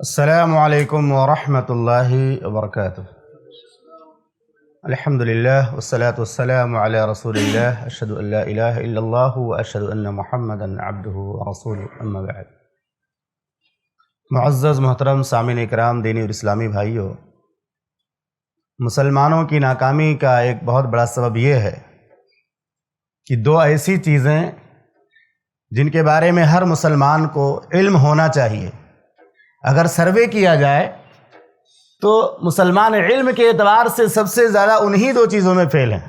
السلام علیکم ورحمۃ اللہ وبرکاتہ۔ الحمدللہ والصلاة والسلام علی رسول اللہ، اشہد ان لا الہ الا اللہ واشہد ان محمدا عبدہ ورسولہ، اما بعد۔ معزز محترم سامعین اکرام، دینی اور اسلامی بھائیوں، مسلمانوں کی ناکامی کا ایک بہت بڑا سبب یہ ہے کہ دو ایسی چیزیں جن کے بارے میں ہر مسلمان کو علم ہونا چاہیے، اگر سروے کیا جائے تو مسلمان علم کے اعتبار سے سب سے زیادہ انہی دو چیزوں میں فیل ہیں۔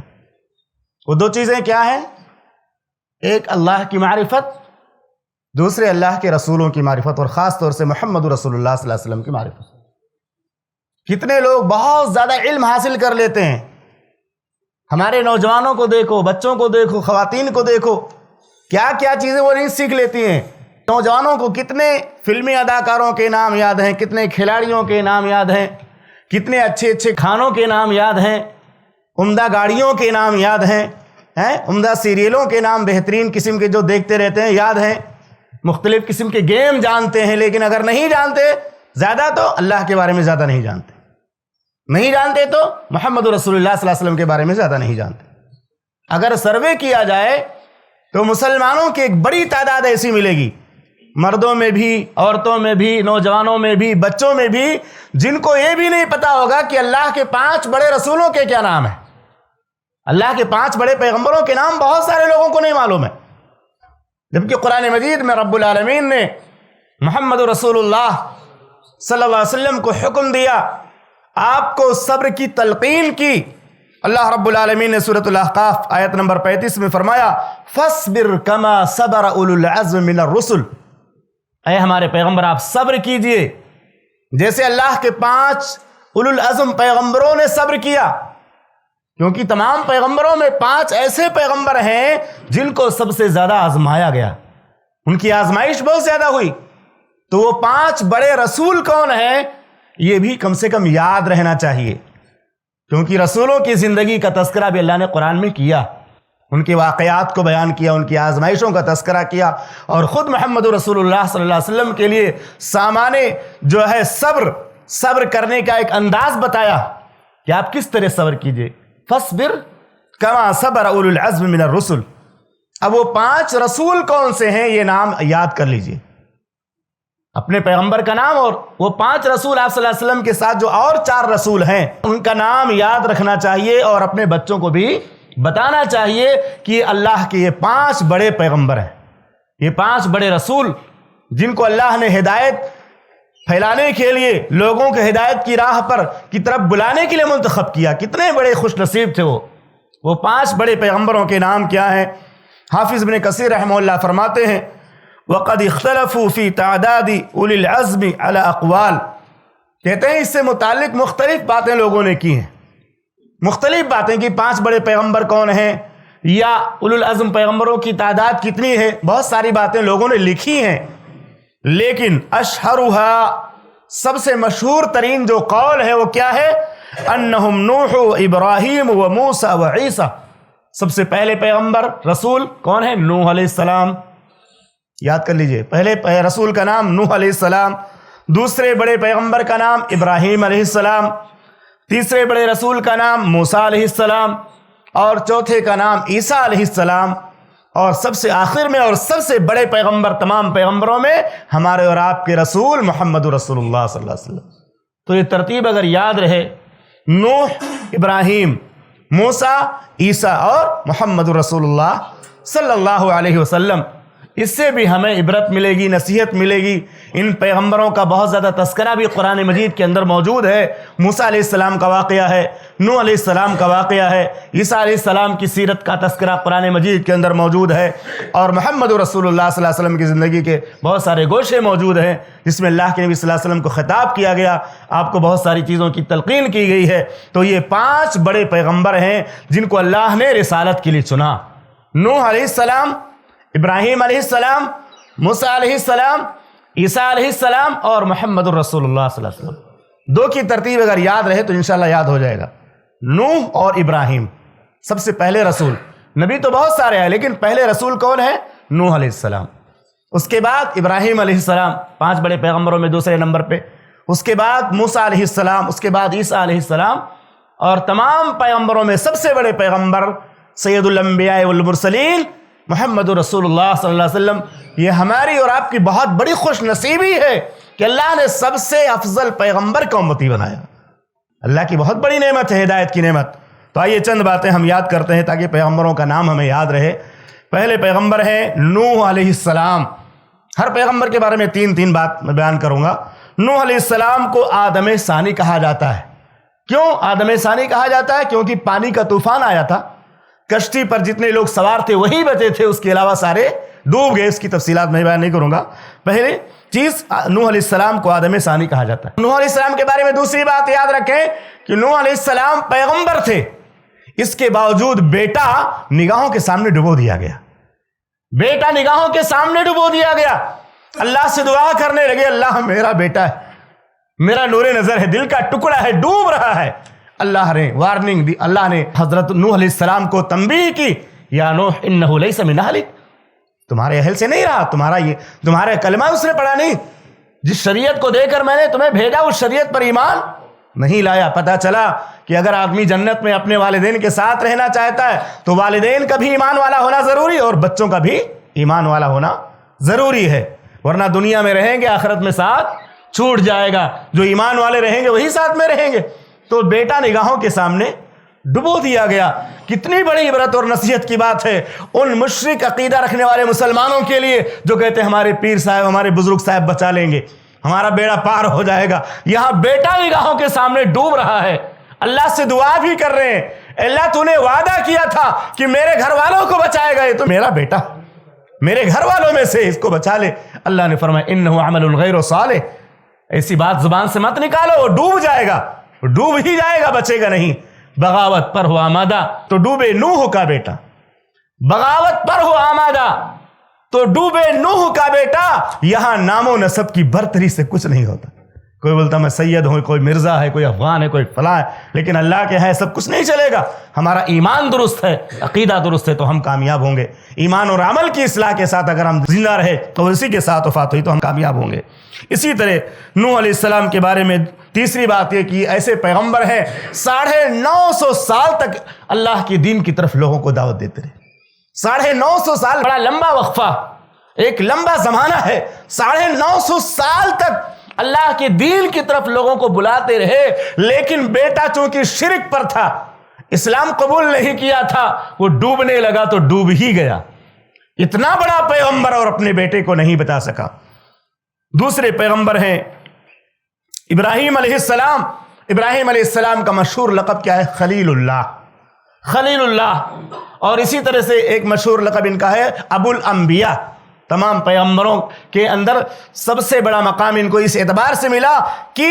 وہ دو چیزیں کیا ہیں؟ ایک اللہ کی معرفت، دوسرے اللہ کے رسولوں کی معرفت، اور خاص طور سے محمد رسول اللہ صلی اللہ علیہ وسلم کی معرفت۔ کتنے لوگ بہت زیادہ علم حاصل کر لیتے ہیں، ہمارے نوجوانوں کو دیکھو، بچوں کو دیکھو، خواتین کو دیکھو، کیا کیا چیزیں وہ نہیں سیکھ لیتی ہیں۔ نوجوانوں کو کتنے فلمی اداکاروں کے نام یاد ہیں، کتنے کھلاڑیوں کے نام یاد ہیں، کتنے اچھے اچھے کھانوں کے نام یاد ہیں، عمدہ گاڑیوں کے نام یاد ہیں، عمدہ سیریلوں کے نام بہترین قسم کے جو دیکھتے رہتے ہیں یاد ہیں، مختلف قسم کے گیم جانتے ہیں، لیکن اگر نہیں جانتے زیادہ تو اللہ کے بارے میں زیادہ نہیں جانتے تو محمد رسول اللہ صلی اللہ علیہ وسلم کے بارے میں زیادہ نہیں جانتے۔ اگر سروے کیا جائے تو مسلمانوں کی ایک بڑی تعداد ایسی ملے گی، مردوں میں بھی، عورتوں میں بھی، نوجوانوں میں بھی، بچوں میں بھی، جن کو یہ بھی نہیں پتا ہوگا کہ اللہ کے 5 بڑے رسولوں کے کیا نام ہیں۔ اللہ کے 5 بڑے پیغمبروں کے نام بہت سارے لوگوں کو نہیں معلوم ہے، جبکہ قرآن مجید میں رب العالمین نے محمد رسول اللہ صلی اللہ علیہ وسلم کو حکم دیا، آپ کو صبر کی تلقین کی۔ اللہ رب العالمین نے سورۃ الاحقاف آیت نمبر 35 میں فرمایا، فاصبر کما صبر اولو العزم من الرسل، اے ہمارے پیغمبر آپ صبر کیجئے جیسے اللہ کے 5 اولو العزم پیغمبروں نے صبر کیا، کیونکہ تمام پیغمبروں میں 5 ایسے پیغمبر ہیں جن کو سب سے زیادہ آزمایا گیا، ان کی آزمائش بہت زیادہ ہوئی۔ تو وہ 5 بڑے رسول کون ہیں یہ بھی کم سے کم یاد رہنا چاہیے، کیونکہ رسولوں کی زندگی کا تذکرہ بھی اللہ نے قرآن میں کیا، ان کے واقعات کو بیان کیا، ان کی آزمائشوں کا تذکرہ کیا، اور خود محمد رسول اللہ صلی اللہ علیہ وسلم کے لیے سامان جو ہے صبر کرنے کا ایک انداز بتایا کہ آپ کس طرح صبر کیجئے، فاصبر کما صبر اولو العزم من الرسل۔ اب وہ 5 رسول کون سے ہیں یہ نام یاد کر لیجئے، اپنے پیغمبر کا نام، اور وہ 5 رسول آپ صلی اللہ علیہ وسلم کے ساتھ جو اور 4 رسول ہیں ان کا نام یاد رکھنا چاہیے، اور اپنے بچوں کو بھی بتانا چاہیے کہ اللہ کے یہ 5 بڑے پیغمبر ہیں، یہ 5 بڑے رسول جن کو اللہ نے ہدایت پھیلانے کے لیے، لوگوں کے ہدایت کی راہ پر کی طرف بلانے کے لیے منتخب کیا، کتنے بڑے خوش نصیب تھے وہ 5 بڑے پیغمبروں کے نام کیا ہیں؟ حافظ ابن کثیر رحمہ اللہ فرماتے ہیں، وَقَدْ اخْتَلَفُوا فِي تَعْدَادِ أُولِي الْعَزْمِ عَلَى أَقْوَالٍ، کہتے ہیں اس سے متعلق مختلف باتیں لوگوں نے کی ہیں، مختلف باتیں کہ 5 بڑے پیغمبر کون ہیں، یا اولو العزم پیغمبروں کی تعداد کتنی ہے، بہت ساری باتیں لوگوں نے لکھی ہیں، لیکن اشہرها، سب سے مشہور ترین جو قول ہے وہ کیا ہے؟ انہم نوح و ابراہیم و موسیٰ و عیسیٰ، سب سے پہلے پیغمبر رسول کون ہے؟ نوح علیہ السلام، یاد کر لیجئے، پہلے رسول کا نام نوح علیہ السلام، دوسرے بڑے پیغمبر کا نام ابراہیم علیہ السلام، تیسرے بڑے رسول کا نام موسیٰ علیہ السلام، اور چوتھے کا نام عیسیٰ علیہ السلام، اور سب سے آخر میں اور سب سے بڑے پیغمبر تمام پیغمبروں میں ہمارے اور آپ کے رسول محمد رسول اللہ صلی اللہ علیہ وسلم۔ تو یہ ترتیب اگر یاد رہے، نوح، ابراہیم، موسیٰ، عیسیٰ اور محمد رسول اللہ صلی اللہ علیہ وسلم، اس سے بھی ہمیں عبرت ملے گی، نصیحت ملے گی۔ ان پیغمبروں کا بہت زیادہ تذکرہ بھی قرآن مجید کے اندر موجود ہے، موسیٰ علیہ السلام کا واقعہ ہے، نوح علیہ السلام کا واقعہ ہے، عیسیٰ علیہ السلام کی سیرت کا تذکرہ قرآن مجید کے اندر موجود ہے، اور محمد رسول اللہ صلی اللہ علیہ وسلم کی زندگی کے بہت سارے گوشے موجود ہیں جس میں اللہ کے نبی صلی اللہ علیہ وسلم کو خطاب کیا گیا، آپ کو بہت ساری چیزوں کی تلقین کی گئی ہے۔ تو یہ 5 بڑے پیغمبر ہیں جن کو اللہ نے رسالت کے لیے چنا، نوح علیہ السلام، ابراہیم علیہ السلام، موسیٰ علیہ السلام، عیسیٰ علیہ السلام اور محمد الرسول اللہ صلی اللہ علیہ وسلم۔ 2 کی ترتیب اگر یاد رہے تو انشاءاللہ یاد ہو جائے گا، نوح اور ابراہیم سب سے پہلے رسول، نبی تو بہت سارے ہیں لیکن پہلے رسول کون ہے؟ نوح علیہ السلام، اس کے بعد ابراہیم علیہ السلام 5 بڑے پیغمبروں میں دوسرے نمبر پہ، اس کے بعد موسیٰ علیہ السلام، اس کے بعد عیسیٰ علیہ السلام، اور تمام پیغمبروں میں سب سے بڑے پیغمبر سید الانبیاء والمرسلین محمد رسول اللہ صلی اللہ علیہ وسلم. یہ ہماری اور آپ کی بہت بڑی خوش نصیبی ہے کہ اللہ نے سب سے افضل پیغمبر کو امتی بنایا. اللہ کی بہت بڑی نعمت ہے، ہدایت کی نعمت. تو آئیے چند باتیں ہم یاد کرتے ہیں تاکہ پیغمبروں کا نام ہمیں یاد رہے. پہلے پیغمبر ہیں نوح علیہ السلام. ہر پیغمبر کے بارے میں تین بات میں بیان کروں گا. نوح علیہ السلام کو آدم ثانی کہا جاتا ہے. کیوں آدم ثانی کہا جاتا ہے؟ کیونکہ پانی کا طوفان آیا تھا، کشتی پر جتنے لوگ سوار تھے وہی بچے تھے، اس کے علاوہ سارے ڈوب گئے. اس کی تفصیلات میں بیان نہیں کروں گا. پہلے چیز نوح علیہ السلام کو آدم ثانی کہا جاتا ہے. نوح علیہ السلام کے بارے میں دوسری بات یاد رکھیں کہ نوح علیہ السلام پیغمبر تھے، اس کے باوجود بیٹا نگاہوں کے سامنے ڈبو دیا گیا. بیٹا نگاہوں کے سامنے ڈبو دیا گیا. اللہ سے دعا کرنے لگے، اللہ میرا بیٹا ہے، میرا نور نظر ہے، دل کا ٹکڑا ہے، ڈوب رہا ہے. اللہ نے وارننگ دی. اللہ نے حضرت نوح علیہ السلام کو تنبیہ کی، یا نوح انہ لیس من اہلک، تمہارے اہل سے نہیں رہا، تمہارا کلمہ اس نے پڑھا نہیں. جس شریعت کو دے کر میں نے تمہیں بھیجا اس شریعت پر ایمان نہیں لایا. پتہ چلا کہ اگر آدمی جنت میں اپنے والدین کے ساتھ رہنا چاہتا ہے تو والدین کا بھی ایمان والا ہونا ضروری اور بچوں کا بھی ایمان والا ہونا ضروری ہے، ورنہ دنیا میں رہیں گے آخرت میں ساتھ چھوٹ جائے گا. جو ایمان والے رہیں گے وہی ساتھ میں رہیں گے. تو بیٹا نگاہوں کے سامنے ڈبو دیا گیا. کتنی بڑی عبرت اور نصیحت کی بات ہے ان مشرک عقیدہ رکھنے والے مسلمانوں کے لیے جو کہتے ہیں ہمارے پیر صاحب، ہمارے بزرگ صاحب بچا لیں گے، ہمارا بیڑا پار ہو جائے گا. یہاں بیٹا نگاہوں کے سامنے ڈوب رہا ہے، اللہ سے دعا بھی کر رہے ہیں، اللہ تو نے وعدہ کیا تھا کہ میرے گھر والوں کو بچائے گا، یہ تو میرا بیٹا، میرے گھر والوں میں سے اس کو بچا لے. اللہ نے فرمایا انہ عمل غیر صالح، ایسی بات زبان سے مت نکالو، وہ ڈوب جائے گا، وہ ڈوب ہی جائے گا، بچے گا نہیں. بغاوت پر ہو آمادہ تو ڈوبے نوح کا بیٹا، بغاوت پر ہو آمادہ تو ڈوبے نوح کا بیٹا. یہاں نام و نسب کی برتری سے کچھ نہیں ہوتا. کوئی بولتا میں سید ہوں، کوئی مرزا ہے، کوئی افغان ہے، کوئی فلاں ہے، لیکن اللہ کے ہے سب کچھ نہیں چلے گا. ہمارا ایمان درست ہے، عقیدہ درست ہے تو ہم کامیاب ہوں گے. ایمان اور عمل کی اصلاح کے ساتھ اگر ہم زندہ رہے تو اسی کے ساتھ وفات ہوئی تو ہم کامیاب ہوں گے. اسی طرح نوح علیہ السلام کے بارے میں تیسری بات یہ کہ ایسے پیغمبر ہیں 950 سال تک اللہ کی دین کی طرف لوگوں کو دعوت دیتے رہے. 950 سال بڑا لمبا وقفہ، ایک لمبا زمانہ ہے. 950 سال تک اللہ کے دین کی طرف لوگوں کو بلاتے رہے، لیکن بیٹا چونکہ شرک پر تھا، اسلام قبول نہیں کیا تھا، وہ ڈوبنے لگا تو ڈوب ہی گیا. اتنا بڑا پیغمبر اور اپنے بیٹے کو نہیں بچا سکا. دوسرے پیغمبر ہیں ابراہیم علیہ السلام. ابراہیم علیہ السلام کا مشہور لقب کیا ہے؟ خلیل اللہ. خلیل اللہ. اور اسی طرح سے ایک مشہور لقب ان کا ہے ابو الانبیاء. تمام پیغمبروں کے اندر سب سے بڑا مقام ان کو اس اعتبار سے ملا کہ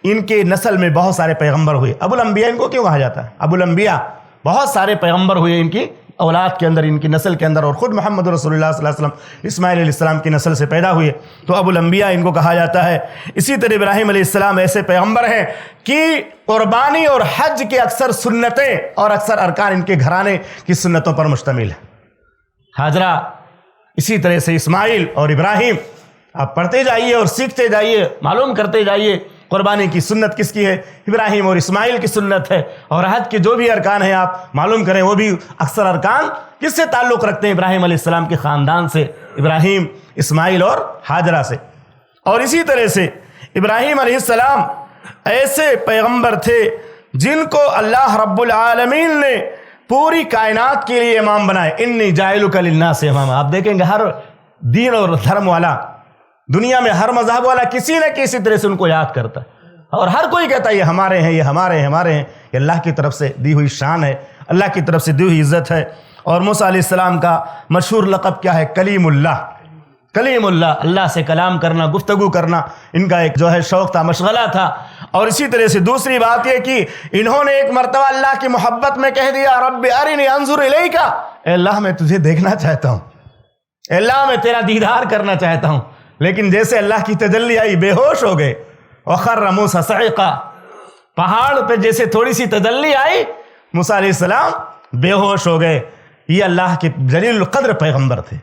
ان کے نسل میں بہت سارے پیغمبر ہوئے. ابو الانبیاء ان کو کیوں کہا جاتا ہے؟ ابو الانبیاء، بہت سارے پیغمبر ہوئے ان کی اولاد کے اندر، ان کی نسل کے اندر، اور خود محمد رسول اللہ صلی اللہ علیہ وسلم اسماعیل علیہ السلام کی نسل سے پیدا ہوئے تو ابو الانبیاء ان کو کہا جاتا ہے. اسی طرح ابراہیم علیہ السلام ایسے پیغمبر ہیں کہ قربانی اور حج کے اکثر سنتیں اور اکثر ارکان ان کے گھرانے کی سنتوں پر مشتمل ہے. ہاجرہ، اسی طرح سے اسماعیل اور ابراہیم. آپ پڑھتے جائیے اور سیکھتے جائیے، معلوم کرتے جائیے قربانی کی سنت کس کی ہے؟ ابراہیم اور اسماعیل کی سنت ہے. اور حج کے جو بھی ارکان ہیں آپ معلوم کریں، وہ بھی اکثر ارکان کس سے تعلق رکھتے ہیں؟ ابراہیم علیہ السلام کے خاندان سے، ابراہیم، اسماعیل اور ہاجرہ سے. اور اسی طرح سے ابراہیم علیہ السلام ایسے پیغمبر تھے جن کو اللہ رب العالمین نے پوری کائنات کے لیے امام بنائے. انی جاعلک للناس اماما. آپ دیکھیں گے ہر دین اور دھرم والا، دنیا میں ہر مذہب والا کسی نہ کسی طرح سے ان کو یاد کرتا ہے، اور ہر کوئی کہتا ہے یہ ہمارے ہیں، یہ ہمارے ہیں، ہمارے ہیں. یہ اللہ کی طرف سے دی ہوئی شان ہے، اللہ کی طرف سے دی ہوئی عزت ہے. اور موسیٰ علیہ السلام کا مشہور لقب کیا ہے؟ کلیم اللہ. کلیم اللہ، اللہ سے کلام کرنا، گفتگو کرنا ان کا ایک جو ہے شوق تھا، مشغلہ تھا. اور اسی طرح سے دوسری بات یہ کہ انہوں نے ایک مرتبہ اللہ کی محبت میں کہہ دیا رب ارنی انظر الیک، اے اللہ میں تجھے دیکھنا چاہتا ہوں، اے اللہ میں تیرا دیدار کرنا چاہتا ہوں. لیکن جیسے اللہ کی تجلی آئی بے ہوش ہو گئے. وخر موسیٰ صعقا، پہاڑ پہ جیسے تھوڑی سی تجلی آئی موسیٰ علیہ السلام بے ہوش ہو گئے. یہ اللہ کے جلیل القدر پیغمبر تھے.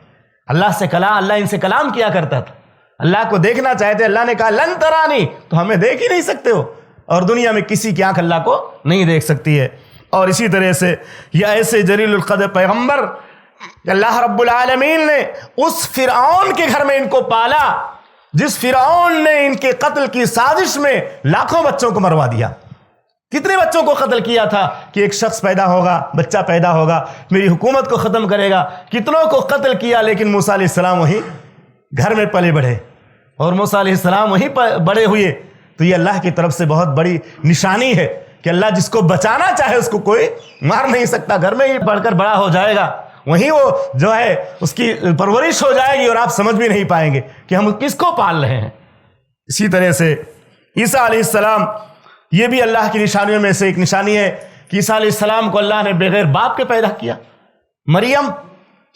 اللہ ان سے کلام کیا کرتا تھا. اللہ کو دیکھنا چاہتے، اللہ نے کہا لن ترانی، تو ہمیں دیکھ ہی نہیں سکتے ہو، اور دنیا میں کسی کی آنکھ اللہ کو نہیں دیکھ سکتی ہے۔ اور اسی طرح سے یہ ایسے جلیل القدر پیغمبر، اللہ رب العالمین نے اس فرعون کے گھر میں ان کو پالا جس فرعون نے ان کے قتل کی سازش میں لاکھوں بچوں کو مروا دیا۔ کتنے بچوں کو قتل کیا تھا کہ ایک شخص پیدا ہوگا، بچہ پیدا ہوگا، میری حکومت کو ختم کرے گا، کتنوں کو قتل کیا، لیکن موسیٰ علیہ السلام وہی گھر میں پلے بڑھے، اور موسیٰ علیہ السلام وہی بڑے ہوئے۔ تو یہ اللہ کی طرف سے بہت بڑی نشانی ہے کہ اللہ جس کو بچانا چاہے اس کو کوئی مار نہیں سکتا، گھر میں ہی پڑھ کر بڑا ہو جائے گا، وہیں وہ جو ہے اس کی پرورش ہو جائے گی، اور آپ سمجھ بھی نہیں پائیں گے کہ ہم کس کو پال رہے ہیں۔ اسی طرح سے عیسیٰ علیہ السلام، یہ بھی اللہ کی نشانیوں میں سے ایک نشانی ہے کہ عیسیٰ علیہ السلام کو اللہ نے بغیر باپ کے پیدا کیا۔ مریم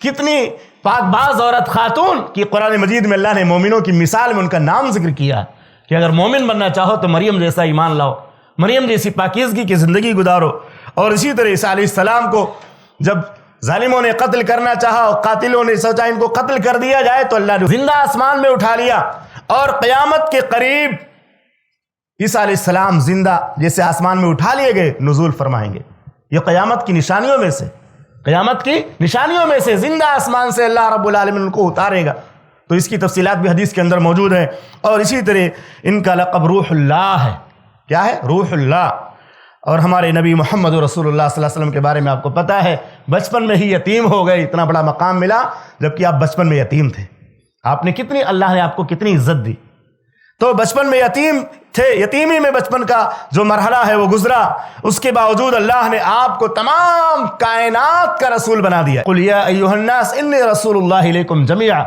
کتنی پاک باز عورت خاتون کی قرآن مجید میں اللہ نے مومنوں کی مثال میں ان کا نام ذکر کیا کہ اگر مومن بننا چاہو تو مریم جیسا ایمان لاؤ، مریم جیسی پاکیزگی کی زندگی گزارو۔ اور اسی طرح عیسیٰ علیہ السلام کو جب ظالموں نے قتل کرنا چاہا اور قاتلوں نے سوچا ان کو قتل کر دیا جائے، تو اللہ نے زندہ آسمان میں اٹھا لیا، اور قیامت کے قریب عیسیٰ علیہ السلام زندہ جیسے آسمان میں اٹھا لیے گئے نزول فرمائیں گے۔ یہ قیامت کی نشانیوں میں سے، قیامت کی نشانیوں میں سے زندہ آسمان سے اللہ رب العالمین ان کو اتارے گا۔ تو اس کی تفصیلات بھی حدیث کے اندر موجود ہیں۔ اور اسی طرح ان کا لقب روح اللہ ہے۔ کیا ہے؟ روح اللہ۔ اور ہمارے نبی محمد رسول اللہ صلی اللہ علیہ وسلم کے بارے میں آپ کو پتہ ہے، بچپن میں ہی یتیم ہو گئے، اتنا بڑا مقام ملا جبکہ آپ بچپن میں یتیم تھے۔ آپ نے کتنی، اللہ نے آپ کو کتنی عزت دی۔ تو بچپن میں یتیم تھے، یتیمی میں بچپن کا جو مرحلہ ہے وہ گزرا، اس کے باوجود اللہ نے آپ کو تمام کائنات کا رسول بنا دیا۔ قل یا ایھا الناس انی رسول اللہ الیکم جمیعا،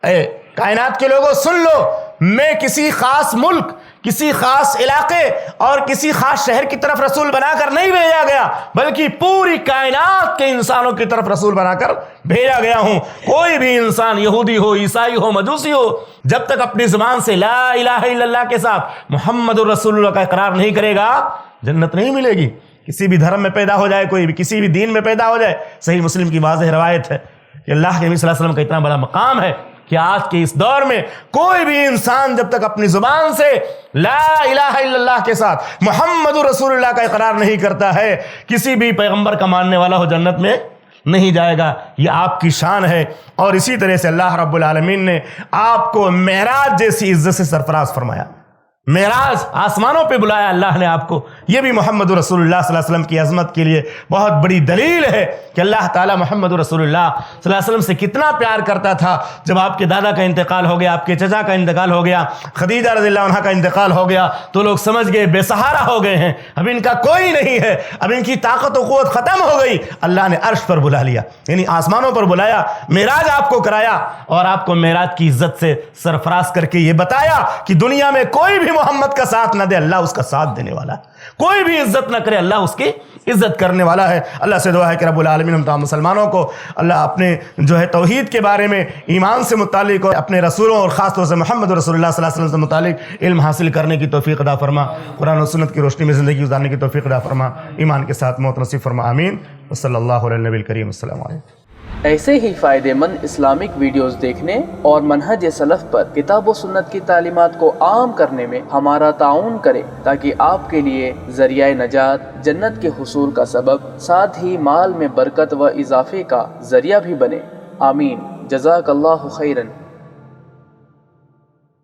اے کائنات کے لوگوں سن لو، میں کسی خاص ملک، کسی خاص علاقے اور کسی خاص شہر کی طرف رسول بنا کر نہیں بھیجا گیا، بلکہ پوری کائنات کے انسانوں کی طرف رسول بنا کر بھیجا گیا ہوں۔ کوئی بھی انسان، یہودی ہو، عیسائی ہو، مجوسی ہو، جب تک اپنی زبان سے لا الہ الا اللہ کے ساتھ محمد رسول اللہ کا اقرار نہیں کرے گا، جنت نہیں ملے گی۔ کسی بھی دھرم میں پیدا ہو جائے، کوئی بھی کسی بھی دین میں پیدا ہو جائے، صحیح مسلم کی واضح روایت ہے کہ اللہ کے نبی صلی اللہ علیہ وسلم کا اتنا بڑا مقام ہے کہ آج کے اس دور میں کوئی بھی انسان جب تک اپنی زبان سے لا الہ الا اللہ کے ساتھ محمد رسول اللہ کا اقرار نہیں کرتا ہے، کسی بھی پیغمبر کا ماننے والا ہو، جنت میں نہیں جائے گا۔ یہ آپ کی شان ہے۔ اور اسی طرح سے اللہ رب العالمین نے آپ کو معراج جیسی عزت سے سرفراز فرمایا۔ معراج، آسمانوں پہ بلایا اللہ نے آپ کو۔ یہ بھی محمد رسول اللہ صلی اللہ علیہ وسلم کی عظمت کے لیے بہت بڑی دلیل ہے کہ اللہ تعالیٰ محمد رسول اللہ صلی اللہ علیہ وسلم سے کتنا پیار کرتا تھا۔ جب آپ کے دادا کا انتقال ہو گیا، آپ کے چچا کا انتقال ہو گیا، خدیجہ رضی اللہ عنہا کا انتقال ہو گیا، تو لوگ سمجھ گئے بے سہارا ہو گئے ہیں، اب ان کا کوئی نہیں ہے، اب ان کی طاقت و قوت ختم ہو گئی۔ اللہ نے عرش پر بلا لیا، یعنی آسمانوں پر بلایا، معراج آپ کو کرایا، اور آپ کو معراج کی عزت سے سرفراز کر کے یہ بتایا کہ دنیا میں کوئی بھی محمد کا ساتھ نہ دے، اللہ اس کا ساتھ دینے والا ہے، کوئی بھی عزت نہ کرے، اللہ اس کی عزت کرنے والا ہے۔ اللہ سے دعا ہے کہ رب العالمین ہم تمام مسلمانوں کو اللہ اپنے جو ہے توحید کے بارے میں، ایمان سے متعلق اور اپنے رسولوں اور خاص طور سے محمد رسول اللہ صلی اللہ علیہ وسلم سے متعلق علم حاصل کرنے کی توفیق عطا فرما، قرآن و سنت کی روشنی میں زندگی گزارنے کی توفیق عطا فرما، ایمان کے ساتھ موت نصیب فرما، آمین۔ وصلی اللہ علی النبی الکریم، السلام علیکم۔ ایسے ہی فائدہ مند اسلامک ویڈیوز دیکھنے اور منہج سلف پر کتاب و سنت کی تعلیمات کو عام کرنے میں ہمارا تعاون کریں، تاکہ آپ کے لیے ذریعہ نجات، جنت کے حصول کا سبب، ساتھ ہی مال میں برکت و اضافے کا ذریعہ بھی بنے۔ آمین۔ جزاک اللہ خیرن۔